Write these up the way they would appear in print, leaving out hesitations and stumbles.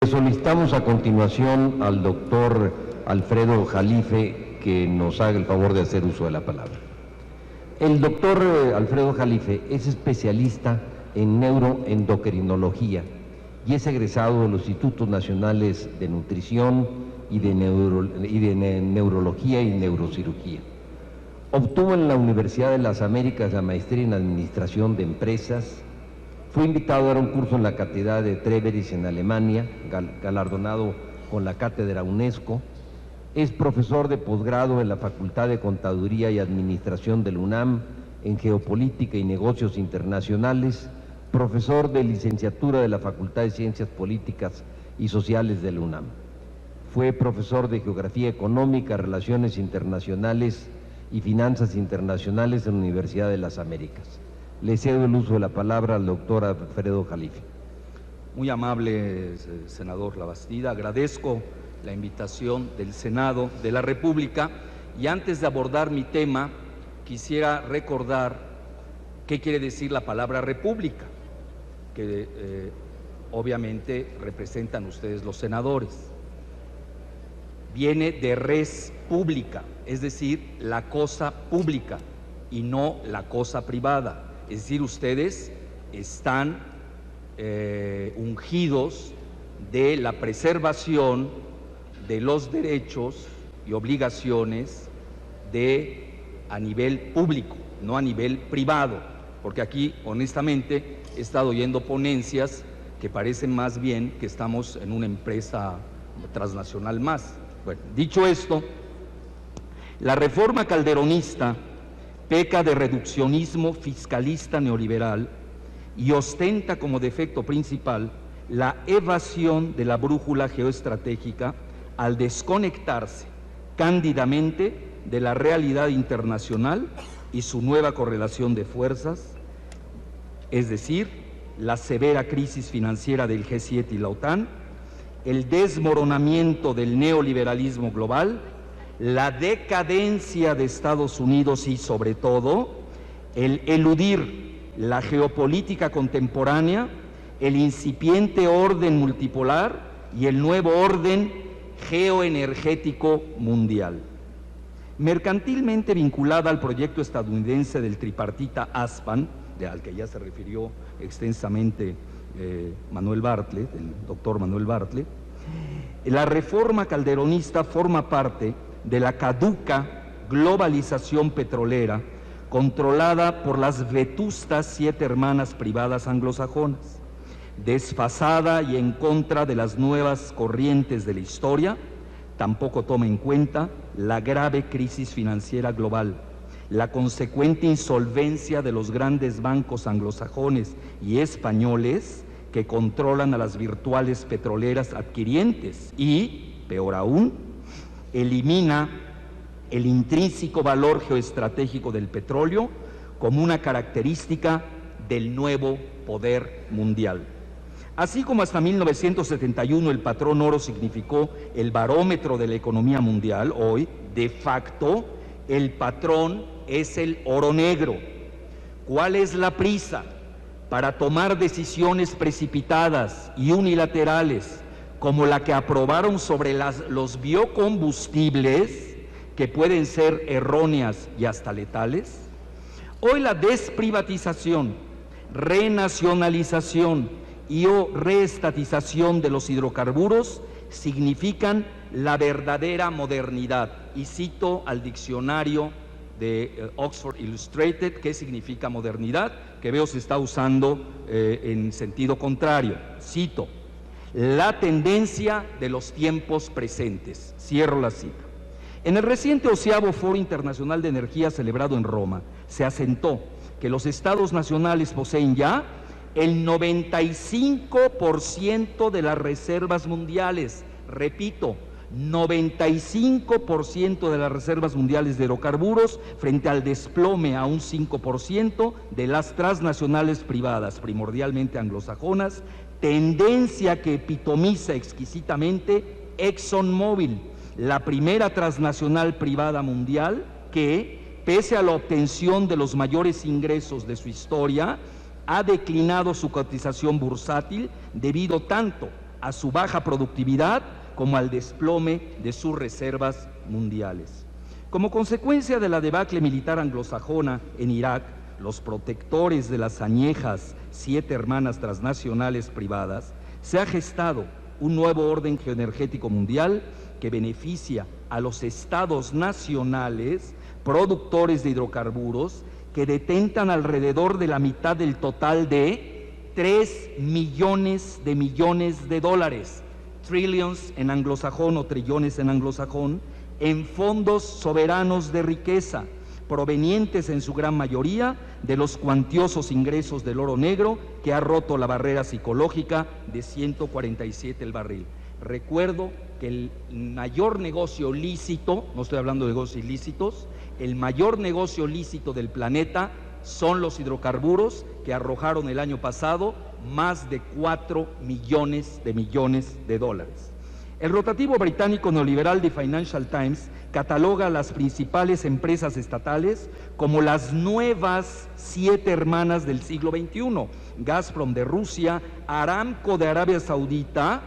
Solicitamos a continuación al doctor Alfredo Jalife que nos haga el favor de hacer uso de la palabra. El doctor Alfredo Jalife es especialista en neuroendocrinología y es egresado de los Institutos Nacionales de Nutrición y de Neurología y Neurocirugía. Obtuvo en la Universidad de las Américas la maestría en Administración de Empresas. Fue invitado a dar un curso en la Catedral de Treveris en Alemania, galardonado con la Cátedra UNESCO. Es profesor de posgrado en la Facultad de Contaduría y Administración del UNAM, en Geopolítica y Negocios Internacionales, profesor de licenciatura de la Facultad de Ciencias Políticas y Sociales del UNAM. Fue profesor de Geografía Económica, Relaciones Internacionales y Finanzas Internacionales en la Universidad de las Américas. Le cedo el uso de la palabra al doctor Alfredo Jalife. Muy amable senador Labastida, agradezco la invitación del Senado de la República y antes de abordar mi tema quisiera recordar qué quiere decir la palabra república, que obviamente representan ustedes los senadores. Viene de res pública, es decir, la cosa pública y no la cosa privada. Es decir, ustedes están ungidos de la preservación de los derechos y obligaciones a nivel público, no a nivel privado, porque aquí, honestamente, he estado oyendo ponencias que parecen más bien que estamos en una empresa transnacional más. Bueno, dicho esto, la reforma calderonista peca de reduccionismo fiscalista neoliberal y ostenta como defecto principal la evasión de la brújula geoestratégica al desconectarse cándidamente de la realidad internacional y su nueva correlación de fuerzas, es decir, la severa crisis financiera del G7 y la OTAN, el desmoronamiento del neoliberalismo global, la decadencia de Estados Unidos y, sobre todo, el eludir la geopolítica contemporánea, el incipiente orden multipolar y el nuevo orden geoenergético mundial. Mercantilmente vinculada al proyecto estadounidense del tripartita ASPAN, al que ya se refirió extensamente Manuel Bartlett, el doctor Manuel Bartlett, la reforma calderonista forma parte de la caduca globalización petrolera controlada por las vetustas 7 hermanas privadas anglosajonas, desfasada y en contra de las nuevas corrientes de la historia. Tampoco toma en cuenta la grave crisis financiera global, la consecuente insolvencia de los grandes bancos anglosajones y españoles que controlan a las virtuales petroleras adquirientes y, peor aún, elimina el intrínseco valor geoestratégico del petróleo como una característica del nuevo poder mundial. Así como hasta 1971 el patrón oro significó el barómetro de la economía mundial, hoy, de facto, el patrón es el oro negro. ¿Cuál es la prisa para tomar decisiones precipitadas y unilaterales como la que aprobaron sobre los biocombustibles, que pueden ser erróneas y hasta letales? Hoy la desprivatización, renacionalización y o reestatización de los hidrocarburos significan la verdadera modernidad. Y cito al diccionario de Oxford Illustrated, ¿qué significa modernidad? Que veo se está usando en sentido contrario. Cito: la tendencia de los tiempos presentes. Cierro la cita. En el reciente 11º Foro Internacional de Energía celebrado en Roma, se asentó que los estados nacionales poseen ya el 95% de las reservas mundiales. Repito, 95% de las reservas mundiales de hidrocarburos frente al desplome a un 5% de las transnacionales privadas, primordialmente anglosajonas, tendencia que epitomiza exquisitamente ExxonMobil, la primera transnacional privada mundial que, pese a la obtención de los mayores ingresos de su historia, ha declinado su cotización bursátil debido tanto a su baja productividad como al desplome de sus reservas mundiales. Como consecuencia de la debacle militar anglosajona en Irak, los protectores de las añejas 7 hermanas transnacionales privadas, se ha gestado un nuevo orden geoenergético mundial que beneficia a los estados nacionales productores de hidrocarburos que detentan alrededor de la mitad del total de 3 millones de dólares, trillions en anglosajón o trillones en anglosajón, en fondos soberanos de riqueza, provenientes en su gran mayoría de los cuantiosos ingresos del oro negro que ha roto la barrera psicológica de 147 el barril. Recuerdo que el mayor negocio lícito, no estoy hablando de negocios ilícitos, el mayor negocio lícito del planeta son los hidrocarburos, que arrojaron el año pasado más de 4 millones de dólares. El rotativo británico neoliberal de Financial Times cataloga a las principales empresas estatales como las nuevas 7 hermanas del siglo XXI: Gazprom de Rusia, Aramco de Arabia Saudita,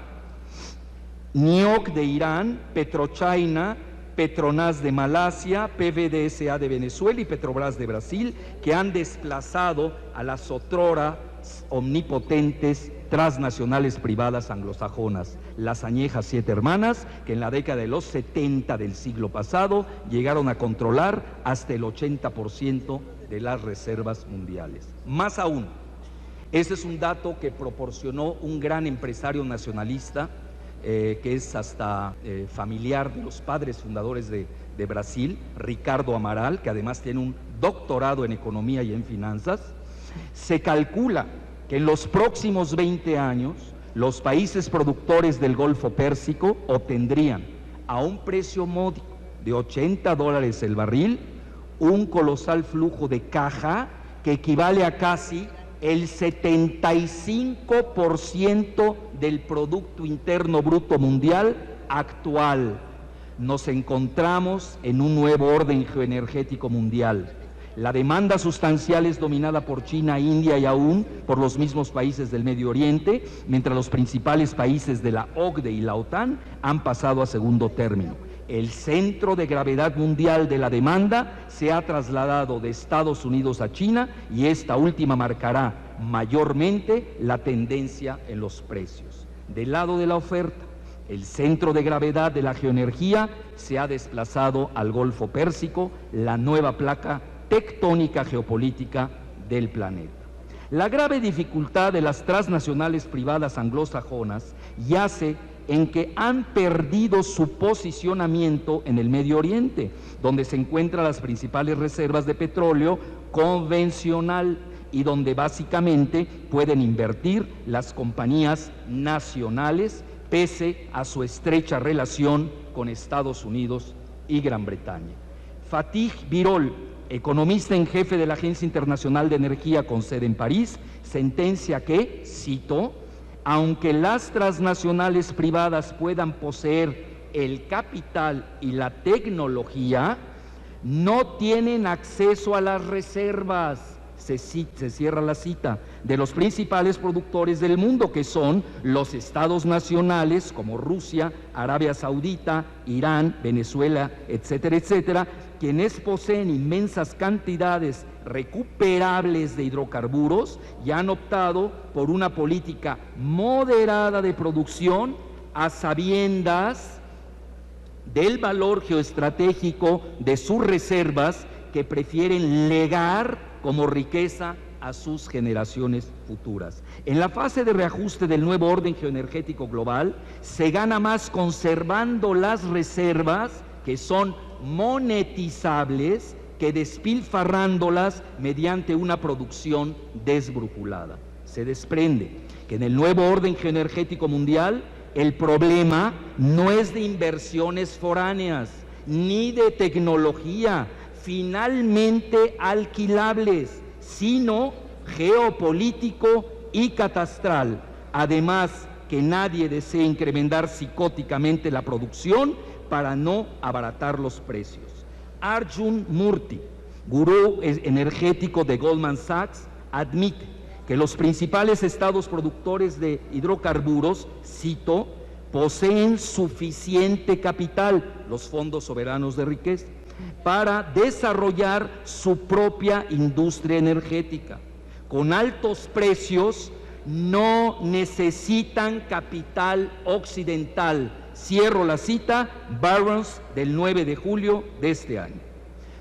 NIOC de Irán, PetroChina, Petronas de Malasia, PDVSA de Venezuela y Petrobras de Brasil, que han desplazado a las otrora omnipotentes transnacionales privadas anglosajonas, las añejas 7 hermanas, que en la década de los 70 del siglo pasado llegaron a controlar hasta el 80% de las reservas mundiales. Más aún, ese es un dato que proporcionó un gran empresario nacionalista, que es hasta familiar de los padres fundadores de Brasil, Ricardo Amaral, que además tiene un doctorado en economía y en finanzas. Se calcula que en los próximos 20 años los países productores del Golfo Pérsico obtendrían a un precio módico de $80 el barril un colosal flujo de caja que equivale a casi el 75% del Producto Interno Bruto Mundial actual. Nos encontramos en un nuevo orden geoenergético mundial. La demanda sustancial es dominada por China, India y aún por los mismos países del Medio Oriente, mientras los principales países de la OCDE y la OTAN han pasado a segundo término. El centro de gravedad mundial de la demanda se ha trasladado de Estados Unidos a China y esta última marcará mayormente la tendencia en los precios. Del lado de la oferta, el centro de gravedad de la geoenergía se ha desplazado al Golfo Pérsico, la nueva placa tectónica geopolítica del planeta. La grave dificultad de las transnacionales privadas anglosajonas yace en que han perdido su posicionamiento en el Medio Oriente, donde se encuentran las principales reservas de petróleo convencional y donde básicamente pueden invertir las compañías nacionales pese a su estrecha relación con Estados Unidos y Gran Bretaña. Fatih Birol, economista en jefe de la Agencia Internacional de Energía con sede en París, sentencia que, cito, aunque las transnacionales privadas puedan poseer el capital y la tecnología, no tienen acceso a las reservas, se cierra la cita, de los principales productores del mundo, que son los estados nacionales como Rusia, Arabia Saudita, Irán, Venezuela, etcétera, etcétera, quienes poseen inmensas cantidades recuperables de hidrocarburos y han optado por una política moderada de producción a sabiendas del valor geoestratégico de sus reservas que prefieren legar como riqueza a sus generaciones futuras. En la fase de reajuste del nuevo orden geoenergético global, se gana más conservando las reservas que son monetizables que despilfarrándolas mediante una producción desbrujulada. Se desprende que en el nuevo orden geoenergético mundial el problema no es de inversiones foráneas ni de tecnología finalmente alquilables, sino geopolítico y catastral. Además, que nadie desea incrementar psicóticamente la producción para no abaratar los precios. Arjun Murthy, gurú energético de Goldman Sachs, admite que los principales estados productores de hidrocarburos, cito, poseen suficiente capital, los fondos soberanos de riqueza, para desarrollar su propia industria energética. Con altos precios no necesitan capital occidental. Cierro la cita, Barron's, del 9 de julio de este año.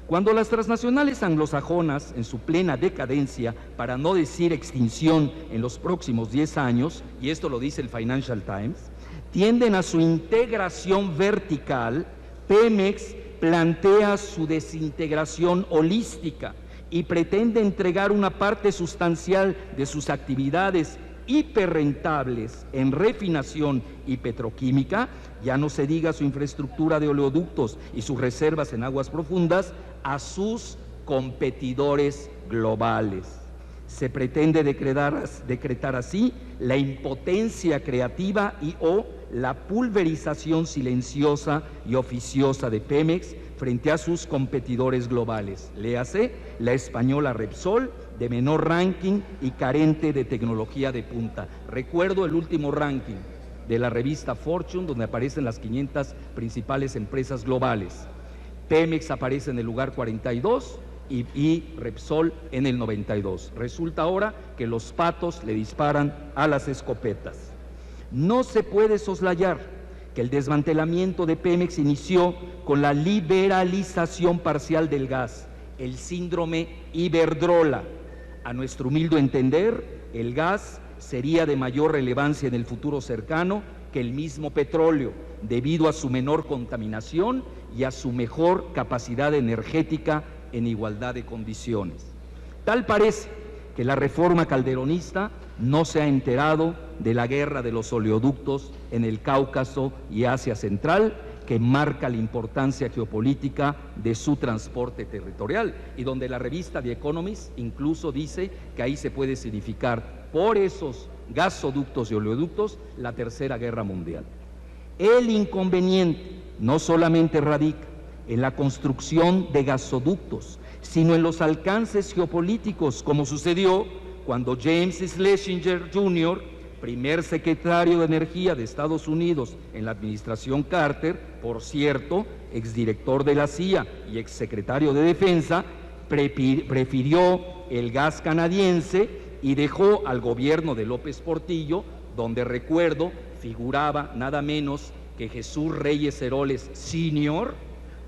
Cuando las transnacionales anglosajonas, en su plena decadencia, para no decir extinción en los próximos 10 años, y esto lo dice el Financial Times, tienden a su integración vertical, Pemex plantea su desintegración holística y pretende entregar una parte sustancial de sus actividades hiperrentables en refinación y petroquímica, ya no se diga su infraestructura de oleoductos y sus reservas en aguas profundas, a sus competidores globales. Se pretende decretar así la impotencia creativa y o la pulverización silenciosa y oficiosa de Pemex frente a sus competidores globales, léase la española Repsol, de menor ranking y carente de tecnología de punta. Recuerdo el último ranking de la revista Fortune, donde aparecen las 500 principales empresas globales. Pemex aparece en el lugar 42 y Repsol en el 92. Resulta ahora que los patos le disparan a las escopetas. No se puede soslayar que el desmantelamiento de Pemex inició con la liberalización parcial del gas, el síndrome Iberdrola. A nuestro humilde entender, el gas sería de mayor relevancia en el futuro cercano que el mismo petróleo, debido a su menor contaminación y a su mejor capacidad energética en igualdad de condiciones. Tal parece que la reforma calderonista no se ha enterado de la guerra de los oleoductos en el Cáucaso y Asia Central, que marca la importancia geopolítica de su transporte territorial, y donde la revista The Economist incluso dice que ahí se puede significar por esos gasoductos y oleoductos la Tercera Guerra Mundial. El inconveniente no solamente radica en la construcción de gasoductos, sino en los alcances geopolíticos, como sucedió cuando James Schlesinger Jr., primer secretario de Energía de Estados Unidos en la administración Carter, por cierto, exdirector de la CIA y exsecretario de Defensa, prefirió el gas canadiense y dejó al gobierno de López Portillo, donde recuerdo figuraba nada menos que Jesús Reyes Heroles Sr.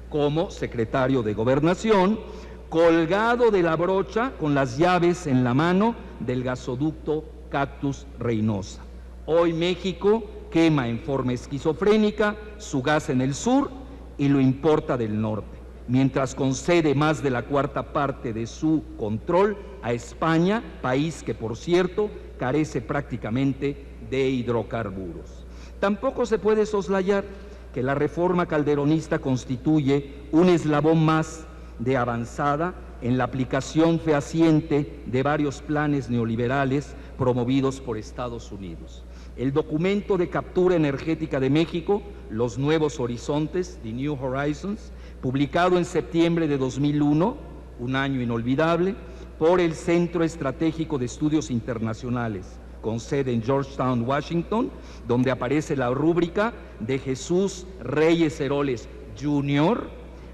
como secretario de Gobernación, colgado de la brocha con las llaves en la mano del gasoducto Cactus Reynosa. Hoy México quema en forma esquizofrénica su gas en el sur y lo importa del norte, mientras concede más de la cuarta parte de su control a España, país que, por cierto, carece prácticamente de hidrocarburos. Tampoco se puede soslayar que la reforma calderonista constituye un eslabón más de avanzada en la aplicación fehaciente de varios planes neoliberales promovidos por Estados Unidos. El documento de captura energética de México, Los Nuevos Horizontes, The New Horizons, publicado en septiembre de 2001, un año inolvidable, por el Centro Estratégico de Estudios Internacionales, con sede en Georgetown, Washington, donde aparece la rúbrica de Jesús Reyes Heroles Jr.,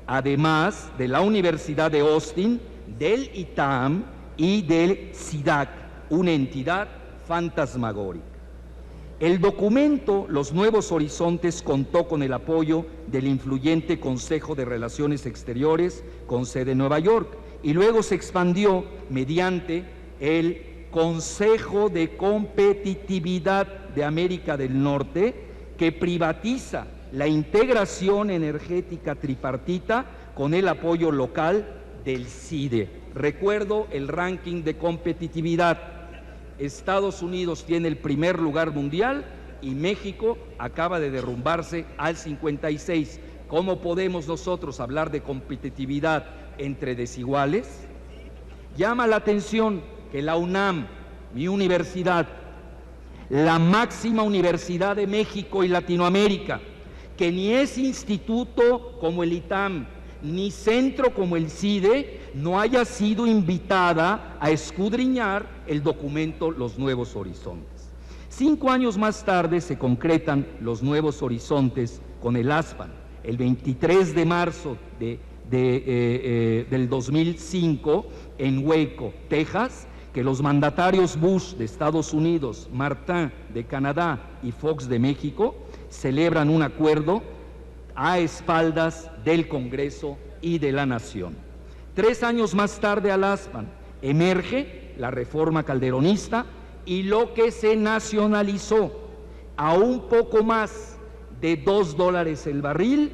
además de la Universidad de Austin, del ITAM y del SIDAC, una entidad fantasmagórica. El documento Los Nuevos Horizontes contó con el apoyo del influyente Consejo de Relaciones Exteriores con sede en Nueva York y luego se expandió mediante el Consejo de Competitividad de América del Norte, que privatiza la integración energética tripartita con el apoyo local del CIDE. Recuerdo el ranking de competitividad. Estados Unidos tiene el primer lugar mundial y México acaba de derrumbarse al 56. ¿Cómo podemos nosotros hablar de competitividad entre desiguales? Llama la atención que la UNAM, mi universidad, la máxima universidad de México y Latinoamérica, que ni es instituto como el ITAM, ni centro como el CIDE, no haya sido invitada a escudriñar el documento Los Nuevos Horizontes. 5 años más tarde se concretan Los Nuevos Horizontes con el ASPAN. El 23 de marzo del 2005, en Waco, Texas, que los mandatarios Bush de Estados Unidos, Martin de Canadá y Fox de México celebran un acuerdo a espaldas del Congreso y de la Nación. 3 años más tarde al ASPAN emerge la reforma calderonista y lo que se nacionalizó a un poco más de $2 el barril.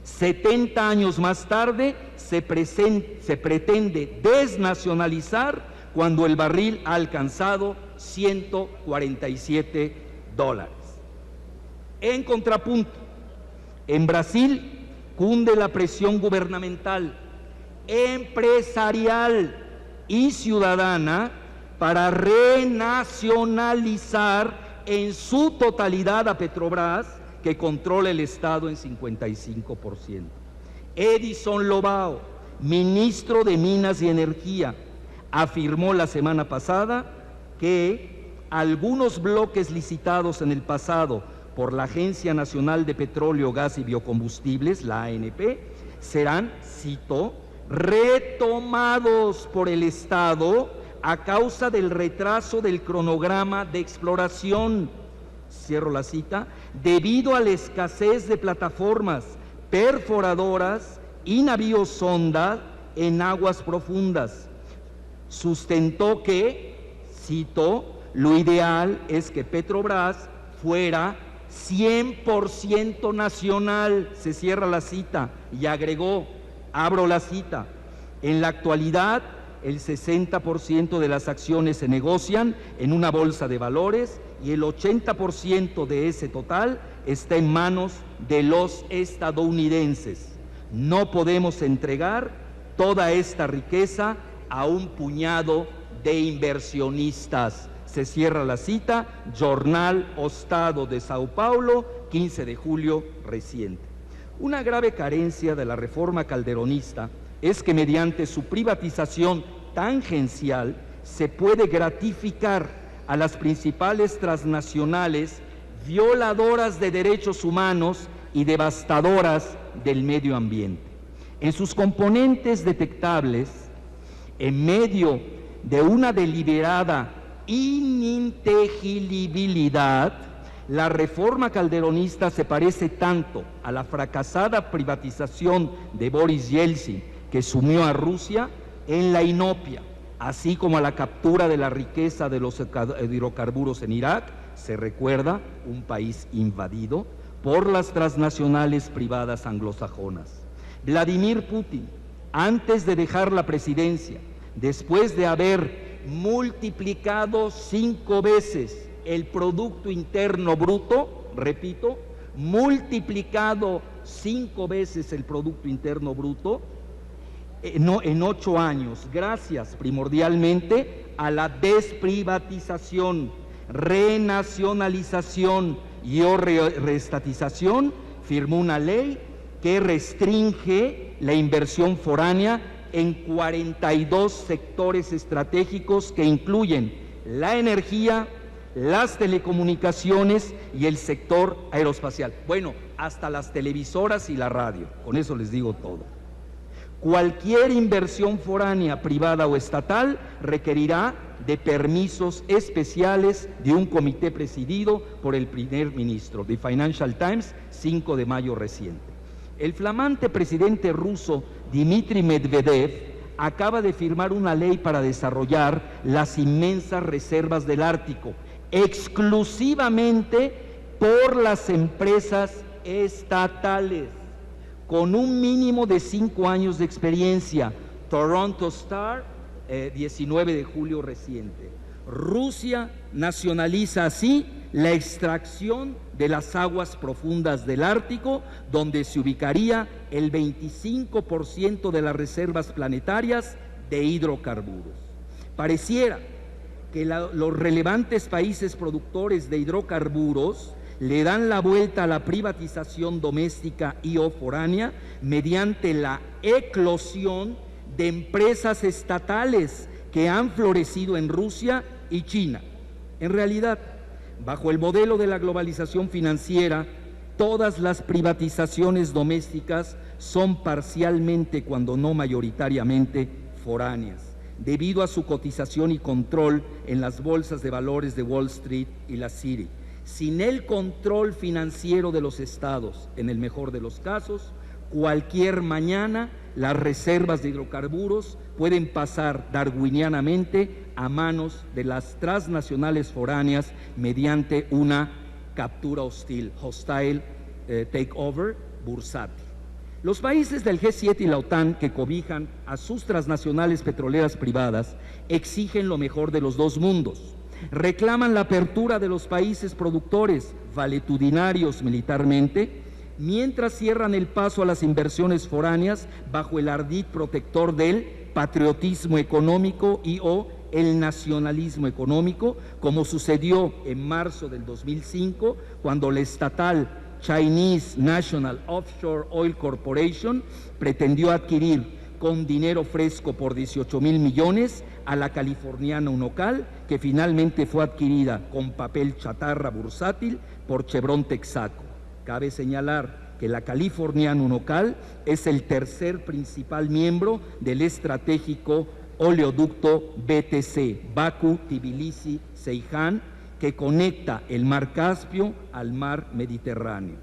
70 años más tarde se pretende desnacionalizar cuando el barril ha alcanzado $147. En contrapunto, en Brasil cunde la presión gubernamental, empresarial y ciudadana para renacionalizar en su totalidad a Petrobras, que controla el Estado en 55%. Edison Lobao, ministro de Minas y Energía, afirmó la semana pasada que algunos bloques licitados en el pasado por la Agencia Nacional de Petróleo, Gas y Biocombustibles, la ANP, serán, cito, retomados por el Estado a causa del retraso del cronograma de exploración, cierro la cita, debido a la escasez de plataformas perforadoras y navíos sonda en aguas profundas. Sustentó que, cito, lo ideal es que Petrobras fuera 100% nacional, se cierra la cita, y agregó, abro la cita, en la actualidad el 60% de las acciones se negocian en una bolsa de valores y el 80% de ese total está en manos de los estadounidenses. No podemos entregar toda esta riqueza a un puñado de inversionistas. Se cierra la cita, Jornal O Estado de Sao Paulo, 15 de julio reciente. Una grave carencia de la reforma calderonista es que mediante su privatización tangencial se puede gratificar a las principales transnacionales violadoras de derechos humanos y devastadoras del medio ambiente. En sus componentes detectables, en medio de una deliberada ininteligibilidad, la reforma calderonista se parece tanto a la fracasada privatización de Boris Yeltsin, que sumió a Rusia en la inopia, así como a la captura de la riqueza de los hidrocarburos en Irak. Se recuerda, un país invadido por las transnacionales privadas anglosajonas. Vladimir Putin, antes de dejar la presidencia, después de haber multiplicado 5 veces el Producto Interno Bruto, repito, multiplicado 5 veces el Producto Interno Bruto en 8 años, gracias primordialmente a la desprivatización, renacionalización y reestatización, firmó una ley que restringe la inversión foránea en 42 sectores estratégicos que incluyen la energía, las telecomunicaciones y el sector aeroespacial. Bueno, hasta las televisoras y la radio, con eso les digo todo. Cualquier inversión foránea, privada o estatal, requerirá de permisos especiales de un comité presidido por el primer ministro. The Financial Times, 5 de mayo reciente. El flamante presidente ruso Dmitry Medvedev acaba de firmar una ley para desarrollar las inmensas reservas del Ártico, exclusivamente por las empresas estatales, con un mínimo de 5 años de experiencia. Toronto Star, 19 de julio reciente. Rusia nacionaliza así la extracción de las aguas profundas del Ártico, donde se ubicaría el 25% de las reservas planetarias de hidrocarburos. Pareciera que los relevantes países productores de hidrocarburos le dan la vuelta a la privatización doméstica y o foránea mediante la eclosión de empresas estatales que han florecido en Rusia y China. En realidad, bajo el modelo de la globalización financiera, todas las privatizaciones domésticas son parcialmente, cuando no mayoritariamente, foráneas, debido a su cotización y control en las bolsas de valores de Wall Street y la City. Sin el control financiero de los estados, en el mejor de los casos, cualquier mañana las reservas de hidrocarburos pueden pasar darwinianamente a manos de las transnacionales foráneas mediante una captura hostil, takeover bursátil. Los países del G7 y la OTAN, que cobijan a sus transnacionales petroleras privadas, exigen lo mejor de los dos mundos. Reclaman la apertura de los países productores, valetudinarios militarmente, mientras cierran el paso a las inversiones foráneas bajo el ardid protector del patriotismo económico y o el nacionalismo económico, como sucedió en marzo del 2005, cuando la estatal Chinese National Offshore Oil Corporation pretendió adquirir con dinero fresco por 18,000 millones a la californiana Unocal, que finalmente fue adquirida con papel chatarra bursátil por Chevron Texaco. Cabe señalar que la californiana Unocal es el tercer principal miembro del estratégico oleoducto BTC, Bakú-Tbilisi-Ceyhan, que conecta el mar Caspio al mar Mediterráneo.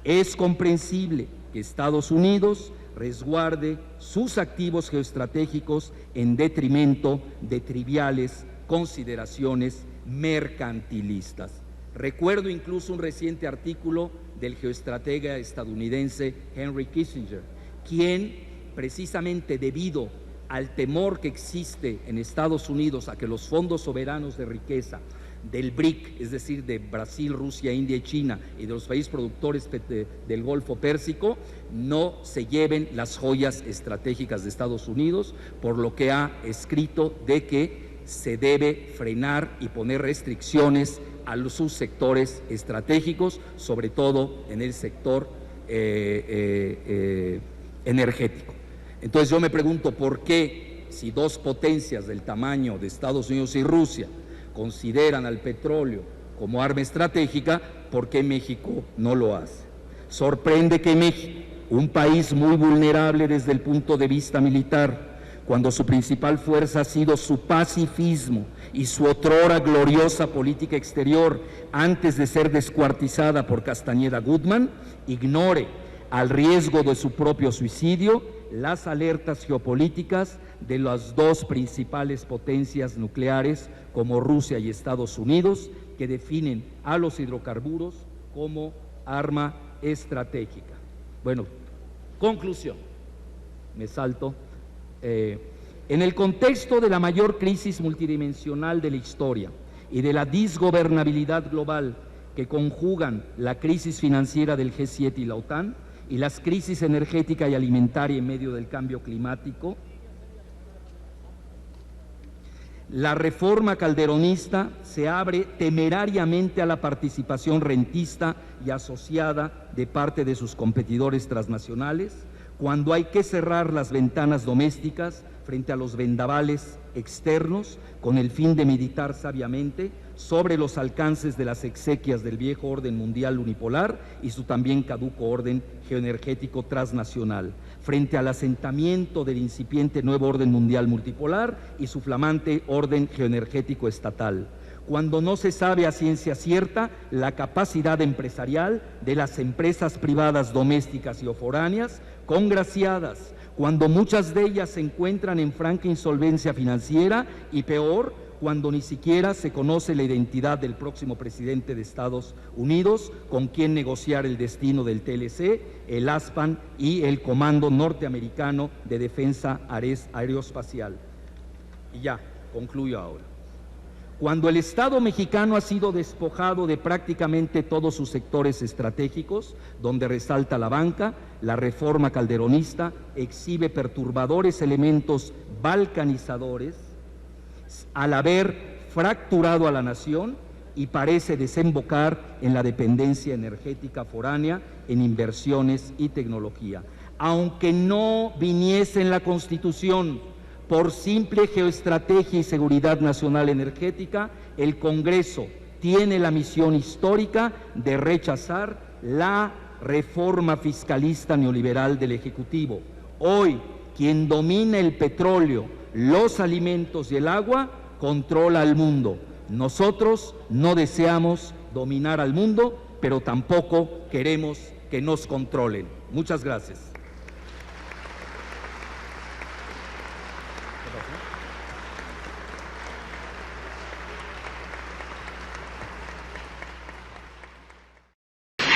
Es comprensible que Estados Unidos resguarde sus activos geoestratégicos en detrimento de triviales consideraciones mercantilistas. Recuerdo incluso un reciente artículo del geoestratega estadounidense Henry Kissinger, quien, precisamente debido al temor que existe en Estados Unidos a que los fondos soberanos de riqueza del BRIC, es decir, de Brasil, Rusia, India y China, y de los países productores del Golfo Pérsico, no se lleven las joyas estratégicas de Estados Unidos, por lo que ha escrito de que se debe frenar y poner restricciones a sus sectores estratégicos, sobre todo en el sector energético. Entonces yo me pregunto por qué, si dos potencias del tamaño de Estados Unidos y Rusia consideran al petróleo como arma estratégica, ¿por qué México no lo hace? Sorprende que México, un país muy vulnerable desde el punto de vista militar, cuando su principal fuerza ha sido su pacifismo y su otrora gloriosa política exterior antes de ser descuartizada por Castañeda Guzmán, ignore, al riesgo de su propio suicidio, las alertas geopolíticas de las dos principales potencias nucleares como Rusia y Estados Unidos, que definen a los hidrocarburos como arma estratégica. Bueno, conclusión, me salto. En el contexto de la mayor crisis multidimensional de la historia y de la disgobernabilidad global que conjugan la crisis financiera del G7 y la OTAN y las crisis energética y alimentaria en medio del cambio climático, la reforma calderonista se abre temerariamente a la participación rentista y asociada de parte de sus competidores transnacionales, cuando hay que cerrar las ventanas domésticas frente a los vendavales externos con el fin de meditar sabiamente sobre los alcances de las exequias del viejo orden mundial unipolar y su también caduco orden geoenergético transnacional, frente al asentamiento del incipiente nuevo orden mundial multipolar y su flamante orden geoenergético estatal, cuando no se sabe a ciencia cierta la capacidad empresarial de las empresas privadas domésticas y o foráneas congraciadas, cuando muchas de ellas se encuentran en franca insolvencia financiera y peor, cuando ni siquiera se conoce la identidad del próximo presidente de Estados Unidos, con quien negociar el destino del TLC, el ASPAN y el Comando Norteamericano de Defensa Aeroespacial. Y ya, concluyo ahora. Cuando el Estado mexicano ha sido despojado de prácticamente todos sus sectores estratégicos, donde resalta la banca, la reforma calderonista exhibe perturbadores elementos balcanizadores al haber fracturado a la nación y parece desembocar en la dependencia energética foránea, en inversiones y tecnología. Aunque no viniese en la Constitución, por simple geoestrategia y seguridad nacional energética, el Congreso tiene la misión histórica de rechazar la reforma fiscalista neoliberal del Ejecutivo. Hoy, quien domina el petróleo, los alimentos y el agua, controla al mundo. Nosotros no deseamos dominar al mundo, pero tampoco queremos que nos controlen. Muchas gracias.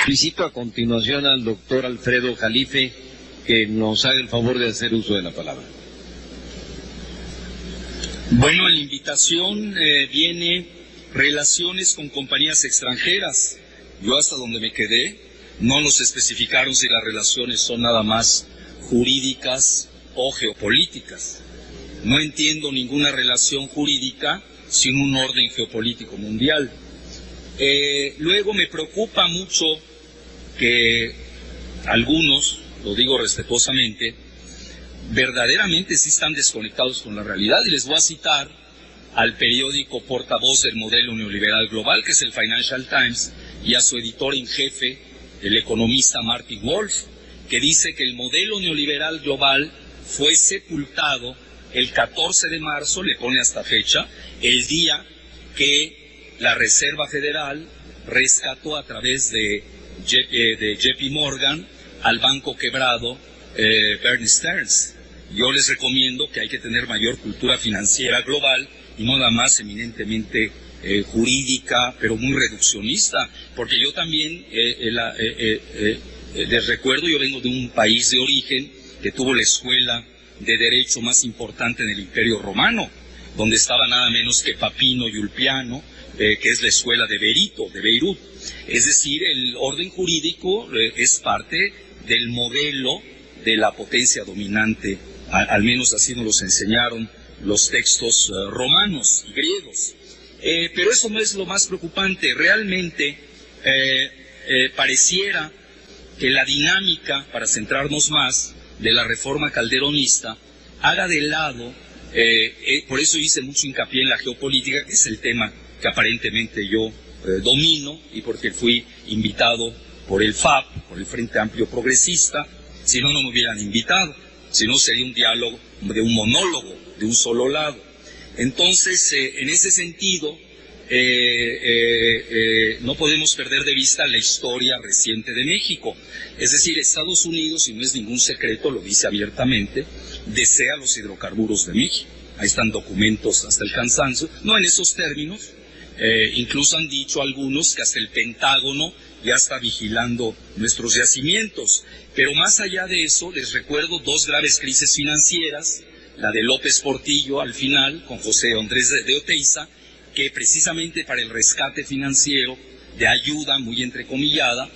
Solicito a continuación al doctor Alfredo Jalife que nos haga el favor de hacer uso de la palabra. Bueno, en la invitación viene relaciones con compañías extranjeras. Yo hasta donde me quedé, no nos especificaron si las relaciones son nada más jurídicas o geopolíticas. No entiendo ninguna relación jurídica sin un orden geopolítico mundial. Luego me preocupa mucho que algunos, lo digo respetuosamente, verdaderamente sí están desconectados con la realidad, y les voy a citar al periódico portavoz del modelo neoliberal global, que es el Financial Times, y a su editor en jefe, el economista Martin Wolf, que dice que el modelo neoliberal global fue sepultado el 14 de marzo, le pone hasta fecha, el día que la Reserva Federal rescató a través de JP Morgan al banco quebrado Bear Stearns. Yo les recomiendo que hay que tener mayor cultura financiera global y no nada más eminentemente jurídica, pero muy reduccionista, porque yo también les recuerdo, yo vengo de un país de origen que tuvo la escuela de derecho más importante en el Imperio Romano, donde estaba nada menos que Papino y Ulpiano, que es la escuela de Beirut. Es decir, el orden jurídico es parte del modelo de la potencia dominante, al menos así nos los enseñaron los textos romanos y griegos. Pero eso no es lo más preocupante. Realmente pareciera que la dinámica, para centrarnos más, de la reforma calderonista haga de lado, por eso hice mucho hincapié en la geopolítica, que es el tema que aparentemente yo domino, y porque fui invitado por el FAP, por el Frente Amplio Progresista. Si no, no me hubieran invitado, si no sería un diálogo de un monólogo, de un solo lado. Entonces, en ese sentido, no podemos perder de vista la historia reciente de México. Es decir, Estados Unidos, y no es ningún secreto, lo dice abiertamente, desea los hidrocarburos de México. Ahí están documentos hasta el cansancio, no en esos términos. Incluso han dicho algunos que hasta el Pentágono ya está vigilando nuestros yacimientos. Pero más allá de eso, les recuerdo dos graves crisis financieras, la de López Portillo al final, con José Andrés de Oteiza, que precisamente para el rescate financiero, de ayuda muy entrecomillada,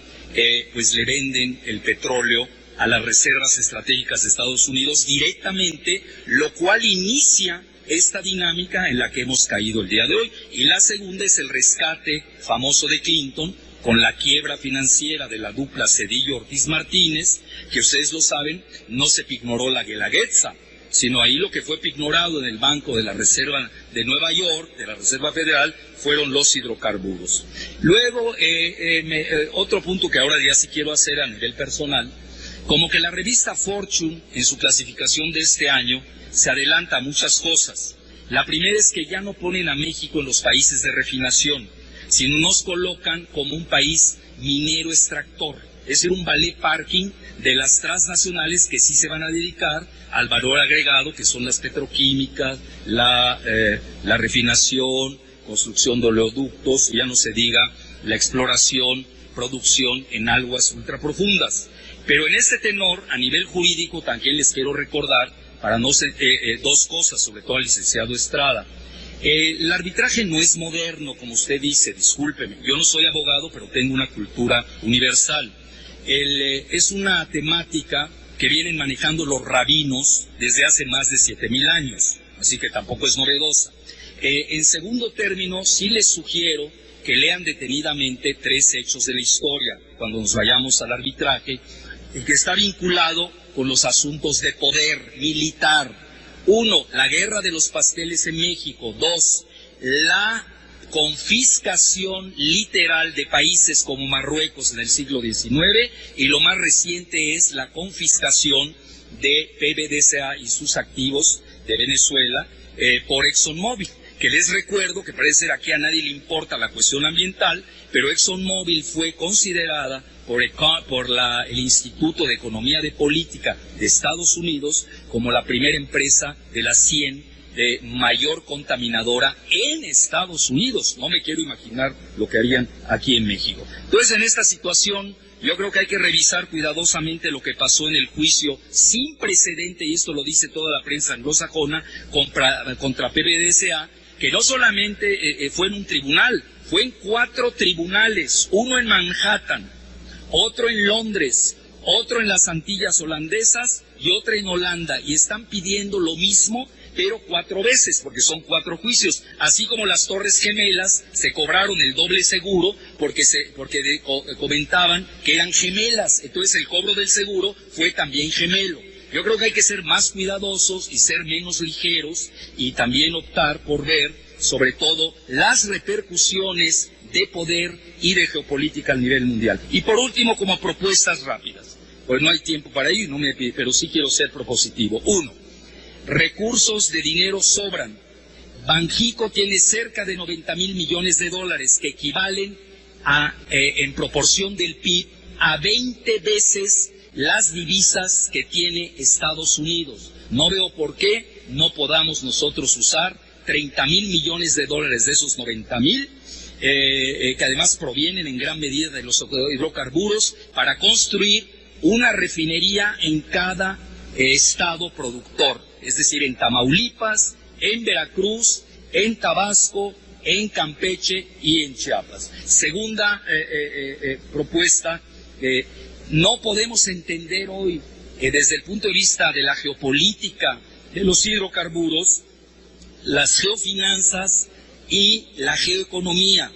pues le venden el petróleo a las reservas estratégicas de Estados Unidos directamente, lo cual inicia esta dinámica en la que hemos caído el día de hoy. Y la segunda es el rescate famoso de Clinton, con la quiebra financiera de la dupla Zedillo-Ortiz Martínez, que ustedes lo saben, no se pignoró la Guelaguetza, sino ahí lo que fue pignorado en el Banco de la Reserva de Nueva York, de la Reserva Federal, fueron los hidrocarburos. Luego, otro punto que ahora ya sí quiero hacer a nivel personal, como que la revista Fortune, en su clasificación de este año, se adelanta a muchas cosas. La primera es que ya no ponen a México en los países de refinación, sino nos colocan como un país minero extractor, es decir, un ballet parking de las transnacionales que sí se van a dedicar al valor agregado, que son las petroquímicas, la refinación, construcción de oleoductos, y ya no se diga la exploración, producción en aguas ultraprofundas. Pero en este tenor, a nivel jurídico, también les quiero recordar, para no ser, dos cosas, sobre todo al licenciado Estrada. El arbitraje no es moderno, como usted dice, discúlpeme. Yo no soy abogado, pero tengo una cultura universal. Es una temática que vienen manejando los rabinos desde hace más de 7,000 años, así que tampoco es novedosa. En segundo término, sí les sugiero que lean detenidamente 3 hechos de la historia cuando nos vayamos al arbitraje, y que está vinculado con los asuntos de poder militar. 1, la guerra de los pasteles en México. 2, la confiscación literal de países como Marruecos en el siglo XIX, y lo más reciente es la confiscación de PDVSA y sus activos de Venezuela por ExxonMobil, que les recuerdo que parece ser aquí a nadie le importa la cuestión ambiental, pero ExxonMobil fue considerada por el Instituto de Economía de Política de Estados Unidos como la primera empresa de las 100 de mayor contaminadora en Estados Unidos. No me quiero imaginar lo que harían aquí en México. Entonces, en esta situación, yo creo que hay que revisar cuidadosamente lo que pasó en el juicio sin precedente, y esto lo dice toda la prensa anglosajona, contra PDVSA, que no solamente fue en un tribunal, fue en 4 tribunales, uno en Manhattan, otro en Londres, otro en las Antillas holandesas y otro en Holanda, y están pidiendo lo mismo, pero 4 veces, porque son 4 juicios. Así como las Torres Gemelas se cobraron el doble seguro porque comentaban que eran gemelas, entonces el cobro del seguro fue también gemelo. Yo creo que hay que ser más cuidadosos y ser menos ligeros, y también optar por ver, sobre todo, las repercusiones de poder y de geopolítica a nivel mundial. Y por último, como propuestas rápidas, pues no hay tiempo para ir, pero sí quiero ser propositivo. 1, recursos de dinero sobran. Banxico tiene cerca de 90,000 millones de dólares, que equivalen en proporción del PIB a 20 veces las divisas que tiene Estados Unidos. No veo por qué no podamos nosotros usar 30,000 millones de dólares de esos 90,000, que además provienen en gran medida de los hidrocarburos, para construir una refinería en cada estado productor, es decir, en Tamaulipas, en Veracruz, en Tabasco, en Campeche y en Chiapas. Segunda propuesta, no podemos entender hoy, desde el punto de vista de la geopolítica de los hidrocarburos, las geofinanzas y la geoeconomía.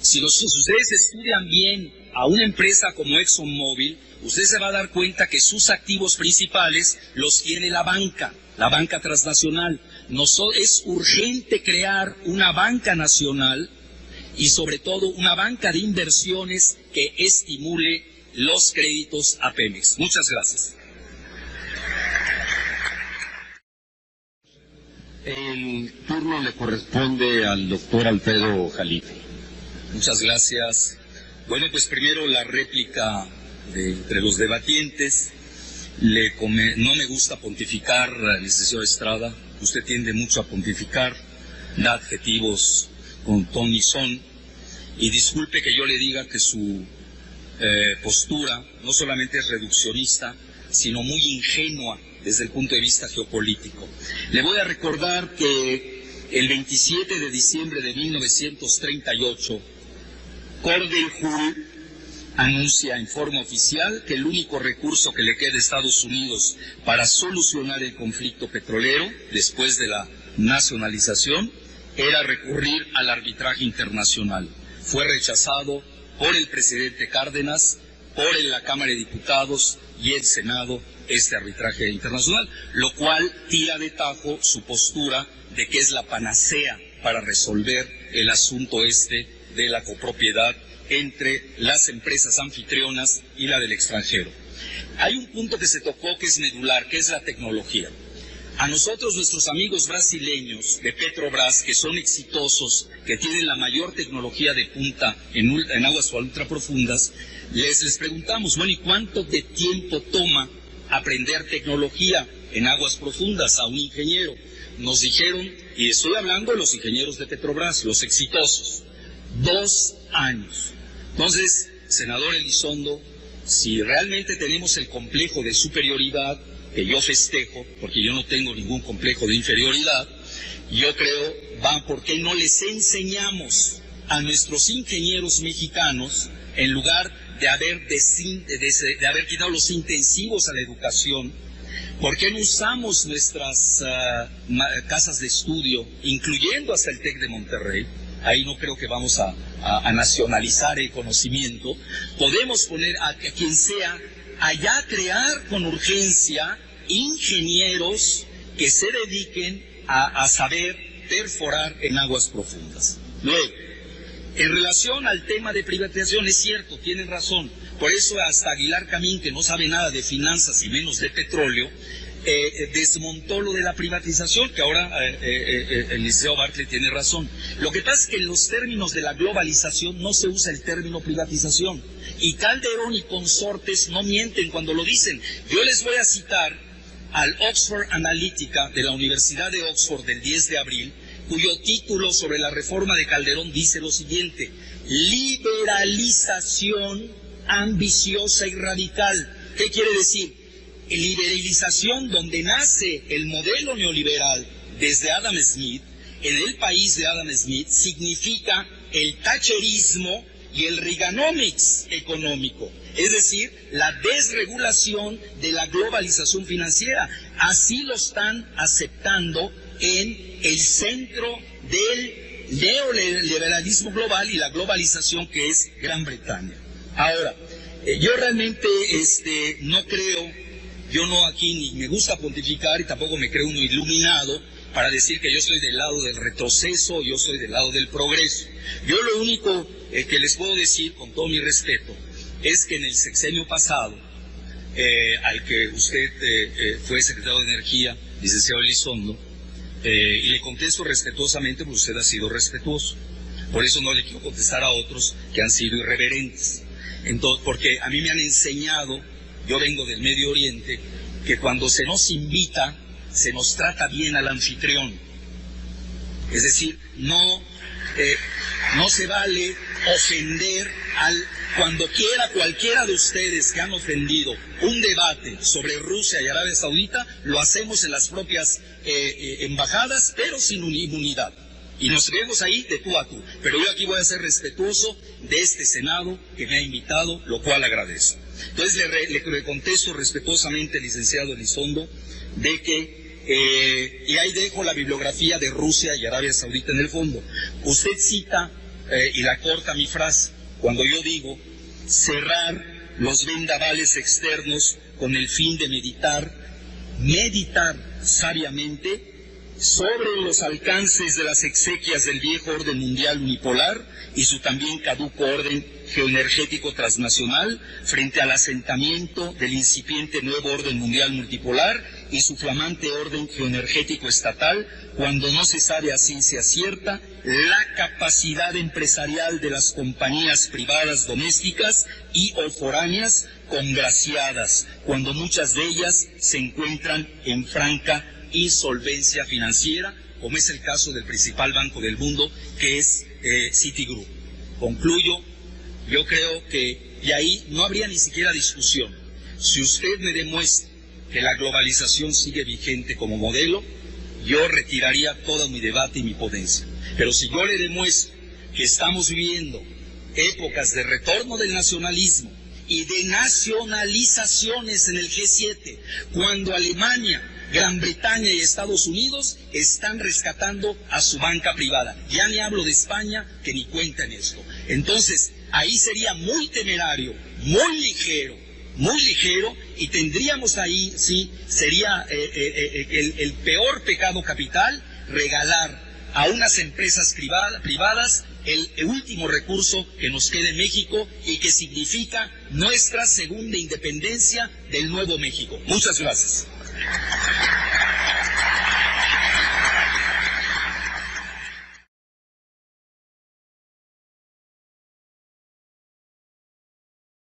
Si ustedes estudian bien a una empresa como ExxonMobil, usted se va a dar cuenta que sus activos principales los tiene la banca transnacional. Es urgente crear una banca nacional y sobre todo una banca de inversiones que estimule los créditos a Pemex. Muchas gracias. El turno le corresponde al doctor Alfredo Jalife. Muchas gracias. Bueno, pues primero la réplica entre los debatientes. No me gusta pontificar, licenciado Estrada. Usted tiende mucho a pontificar, da adjetivos con ton y son. Y disculpe que yo le diga que su postura no solamente es reduccionista, sino muy ingenua desde el punto de vista geopolítico. Le voy a recordar que el 27 de diciembre de 1938, Cordell Hull anuncia en forma oficial que el único recurso que le queda a Estados Unidos para solucionar el conflicto petrolero después de la nacionalización era recurrir al arbitraje internacional. Fue rechazado por el presidente Cárdenas, por la Cámara de Diputados y el Senado este arbitraje internacional, lo cual tira de tajo su postura de que es la panacea para resolver el asunto de la copropiedad entre las empresas anfitrionas y la del extranjero. Hay un punto que se tocó que es medular, que es la tecnología. A nosotros, nuestros amigos brasileños de Petrobras, que son exitosos, que tienen la mayor tecnología de punta en aguas ultraprofundas, les preguntamos, bueno, ¿y cuánto de tiempo toma aprender tecnología en aguas profundas a un ingeniero? Nos dijeron, y estoy hablando de los ingenieros de Petrobras, los exitosos, 2 años. Entonces, senador Elizondo, si realmente tenemos el complejo de superioridad, que yo festejo, porque yo no tengo ningún complejo de inferioridad, yo creo, ¿por qué no les enseñamos a nuestros ingenieros mexicanos, en lugar de haber quitado los intensivos a la educación, por qué no usamos nuestras casas de estudio, incluyendo hasta el TEC de Monterrey, ahí no creo que vamos a nacionalizar el conocimiento, podemos poner a quien sea allá a crear con urgencia ingenieros que se dediquen a saber perforar en aguas profundas. Luego, en relación al tema de privatización, es cierto, tienen razón, por eso hasta Aguilar Camín, que no sabe nada de finanzas y menos de petróleo, desmontó lo de la privatización, que ahora el licenciado Bartlett tiene razón. Lo que pasa es que en los términos de la globalización no se usa el término privatización, y Calderón y consortes no mienten cuando lo dicen. Yo les voy a citar al Oxford Analytica de la Universidad de Oxford del 10 de abril, cuyo título sobre la reforma de Calderón dice lo siguiente: liberalización ambiciosa y radical. ¿Qué quiere decir? Liberalización donde nace el modelo neoliberal desde Adam Smith, en el país de Adam Smith, significa el thatcherismo y el Reaganomics económico, es decir, la desregulación de la globalización financiera. Así lo están aceptando en el centro del neoliberalismo global y la globalización, que es Gran Bretaña. Ahora, yo realmente no creo, yo no aquí ni me gusta pontificar y tampoco me creo uno iluminado para decir que yo soy del lado del retroceso o yo soy del lado del progreso. Yo lo único que les puedo decir, con todo mi respeto, es que en el sexenio pasado, al que usted fue secretario de Energía, licenciado Elizondo, y le contesto respetuosamente porque usted ha sido respetuoso. Por eso no le quiero contestar a otros que han sido irreverentes. Entonces, porque a mí me han enseñado, yo vengo del Medio Oriente, que cuando se nos invita, se nos trata bien al anfitrión. Es decir, no se vale ofender cuando quiera cualquiera de ustedes que han ofendido un debate sobre Rusia y Arabia Saudita, lo hacemos en las propias embajadas, pero sin inmunidad. Y nos vemos ahí de tú a tú. Pero yo aquí voy a ser respetuoso de este Senado que me ha invitado, lo cual agradezco. Entonces le contesto respetuosamente, licenciado Elizondo, de que, y ahí dejo la bibliografía de Rusia y Arabia Saudita en el fondo. Usted cita, y la corta mi frase, cuando yo digo cerrar los vendavales externos con el fin de meditar sabiamente sobre los alcances de las exequias del viejo orden mundial unipolar y su también caduco orden geoenergético transnacional frente al asentamiento del incipiente nuevo orden mundial multipolar y su flamante orden geoenergético estatal, cuando no se sabe a ciencia cierta la capacidad empresarial de las compañías privadas domésticas y o foráneas congraciadas, cuando muchas de ellas se encuentran en franca insolvencia financiera, como es el caso del principal banco del mundo, que es Citigroup. Concluyo, yo creo que, y ahí no habría ni siquiera discusión, si usted me demuestra que la globalización sigue vigente como modelo, yo retiraría todo mi debate y mi ponencia. Pero si yo le demuestro que estamos viviendo épocas de retorno del nacionalismo y de nacionalizaciones en el G7, cuando Alemania, Gran Bretaña y Estados Unidos están rescatando a su banca privada. Ya ni hablo de España, que ni cuenta en esto. Entonces, ahí sería muy temerario, muy ligero, y tendríamos ahí, sí, sería el peor pecado capital, regalar a unas empresas privadas el último recurso que nos queda en México y que significa nuestra segunda independencia del Nuevo México. Muchas gracias.